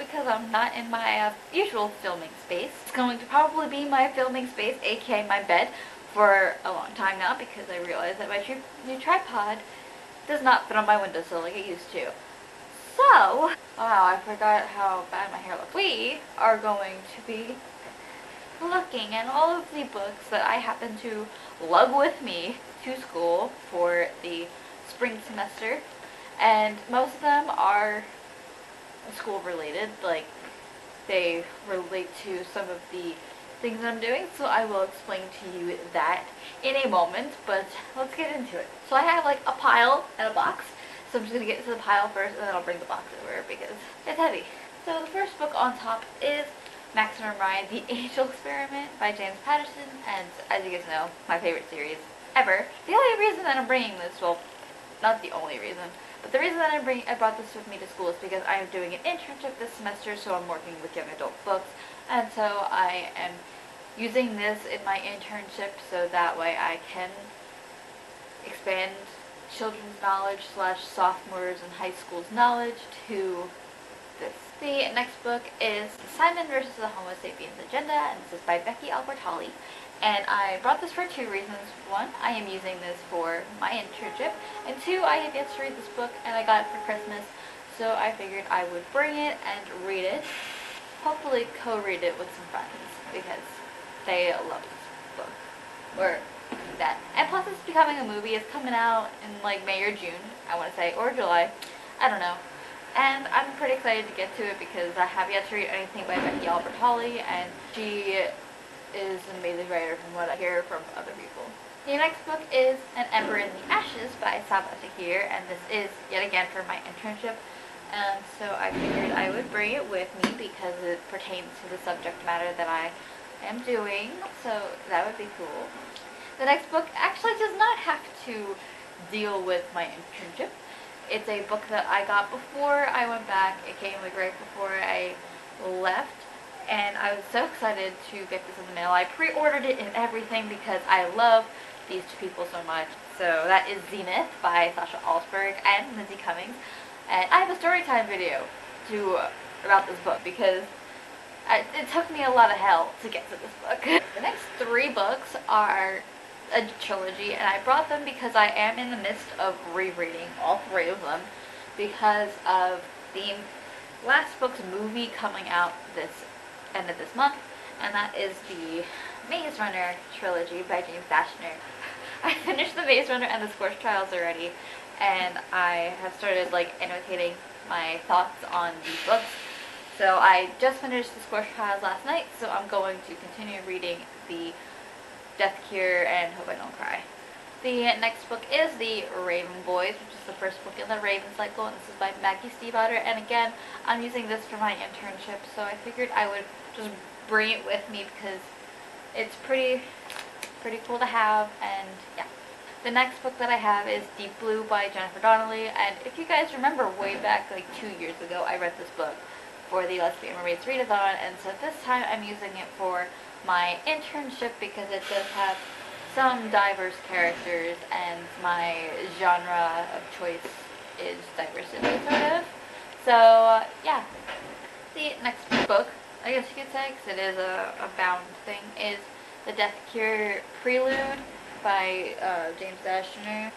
because I'm not in my usual filming space. It's going to probably be my filming space, aka my bed, for a long time now because I realized that my new tripod does not fit on my windowsill like it used to. So, wow, I forgot how bad my hair looks. We are going to be looking at all of the books that I happen to lug with me to school for the spring semester, and most of them are school related, like they relate to some of the things that I'm doing, so I will explain to you that in a moment, but let's get into it. So I have like a pile and a box, so I'm just going to get to the pile first and then I'll bring the box over because it's heavy. So the first book on top is Maximum Ride, The Angel Experiment by James Patterson, and as you guys know, my favorite series ever. The only reason that I'm bringing this, well, not the only reason, but the reason that I brought this with me to school is because I am doing an internship this semester, so I'm working with young adult books, and so I am using this in my internship so that way I can expand children's knowledge / sophomores and high school's knowledge to this. The next book is Simon versus the Homo Sapiens Agenda, and this is by Becky Albertalli. And I brought this for two reasons. One, I am using this for my internship, and two, I have yet to read this book and I got it for Christmas, so I figured I would bring it and read it. Hopefully co-read it with some friends because they love this book. Or that. And plus it's becoming a movie. It's coming out in like May or June, I want to say, or July. I don't know. And I'm pretty excited to get to it because I have yet to read anything by Becky Albertalli, and she is an amazing writer from what I hear from other people. The next book is An Ember in the Ashes by Sabaa Tahir, and this is yet again for my internship, and so I figured I would bring it with me because it pertains to the subject matter that I am doing, so that would be cool. The next book actually does not have to deal with my internship. It's a book that I got before I went back. It came like right before I left, and I was so excited to get this in the mail. I pre-ordered it and everything because I love these two people so much. So that is Zenith by Sasha Alsberg and Lindsay Cummings. And I have a story time video about this book because it took me a lot of hell to get to this book. The next three books are a trilogy, and I brought them because I am in the midst of rereading all three of them because of the last book's movie coming out this end of this month, and that is the Maze Runner trilogy by James Dashner. I finished the Maze Runner and the Scorched Trials already, and I have started like annotating my thoughts on these books. So I just finished the Scorched Trials last night, so I'm going to continue reading the Death Cure and Hope I Don't Cry. The next book is The Raven Boys, which is the first book in the Raven cycle, and this is by Maggie Stiefvater. And again, I'm using this for my internship, so I figured I would just bring it with me because it's pretty cool to have, and yeah. The next book that I have is Deep Blue by Jennifer Donnelly, and if you guys remember way back like 2 years ago, I read this book for the Lesbian Mermaids Readathon, and so this time I'm using it for my internship because it does have some diverse characters and my genre of choice is diversity, sort of. So yeah. The next book, I guess you could say, because it is a bound thing, is The Death Cure Prelude by James Dashner.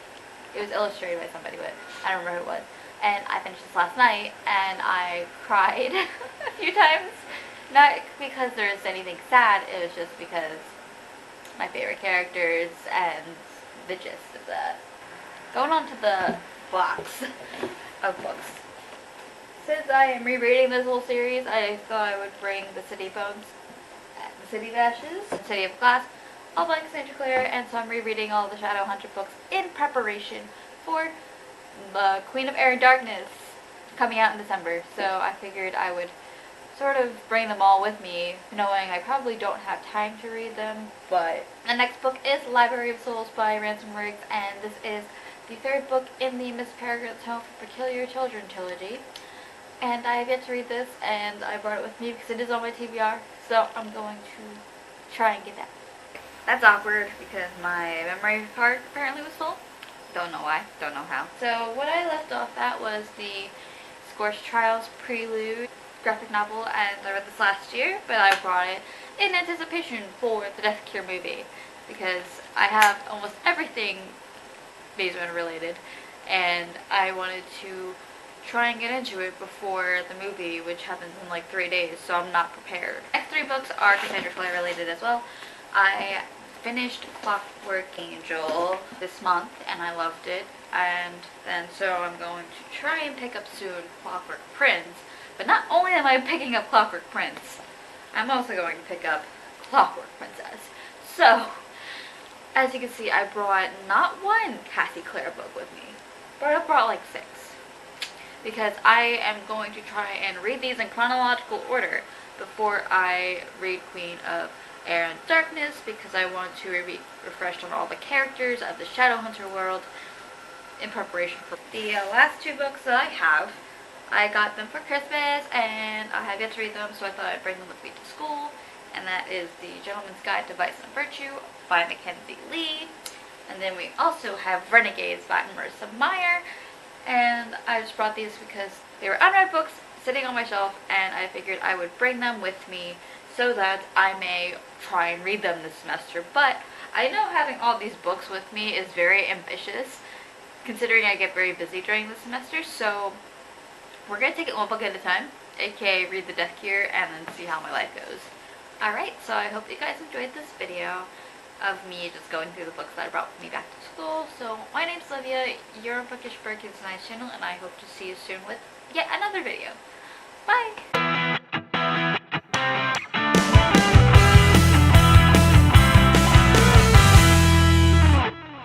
It was illustrated by somebody, but I don't remember who it was. And I finished this last night, and I cried a few times. Not because there's anything sad, it was just because my favorite characters and the gist of that. Going on to the box of books. Since I am rereading this whole series, I thought I would bring The City of Bones, The City of Ashes, The City of Glass, All Blank St. Clair, and so I'm rereading all the Shadowhunter books in preparation for The Queen of Air and Darkness coming out in December. So I figured I would sort of bring them all with me, knowing I probably don't have time to read them. But the next book is Library of Souls by Ransom Riggs, and this is the third book in the Miss Peregrine's Home for Peculiar Children trilogy. And I have yet to read this, and I brought it with me because it is on my TBR, so I'm going to try and get that. That's awkward because my memory card apparently was full. Don't know why, don't know how. So what I left off at was the Scorched Trials Prelude graphic novel, and I read this last year, but I brought it in anticipation for the Death Cure movie, because I have almost everything Maze Runner related, and I wanted to try and get into it before the movie, which happens in like 3 days, so I'm not prepared. The next 3 books are Cassandra Clare related as well. I finished Clockwork Angel this month, and I loved it, and then so I'm going to try and pick up soon Clockwork Prince. But not only am I picking up Clockwork Prince, I'm also going to pick up Clockwork Princess. So, as you can see, I brought not one Cassie Clare book with me, but I brought like 6. Because I am going to try and read these in chronological order before I read Queen of Air and Darkness, because I want to be refreshed on all the characters of the Shadowhunter world in preparation for the last 2 books that I have. I got them for Christmas, and I have yet to read them, so I thought I'd bring them with me to school. And that is The Gentleman's Guide to Vice and Virtue by Mackenzie Lee. And then we also have Renegades by Marissa Meyer. And I just brought these because they were unread books sitting on my shelf, and I figured I would bring them with me so that I may try and read them this semester. But I know having all these books with me is very ambitious, considering I get very busy during the semester, so we're going to take it one book at a time, aka read the Death Cure, and then see how my life goes. Alright, so I hope you guys enjoyed this video of me just going through the books that I brought with me back to school. So my name's Olivia, you're on Bookish Birkins Nice channel, and I hope to see you soon with yet another video. Bye!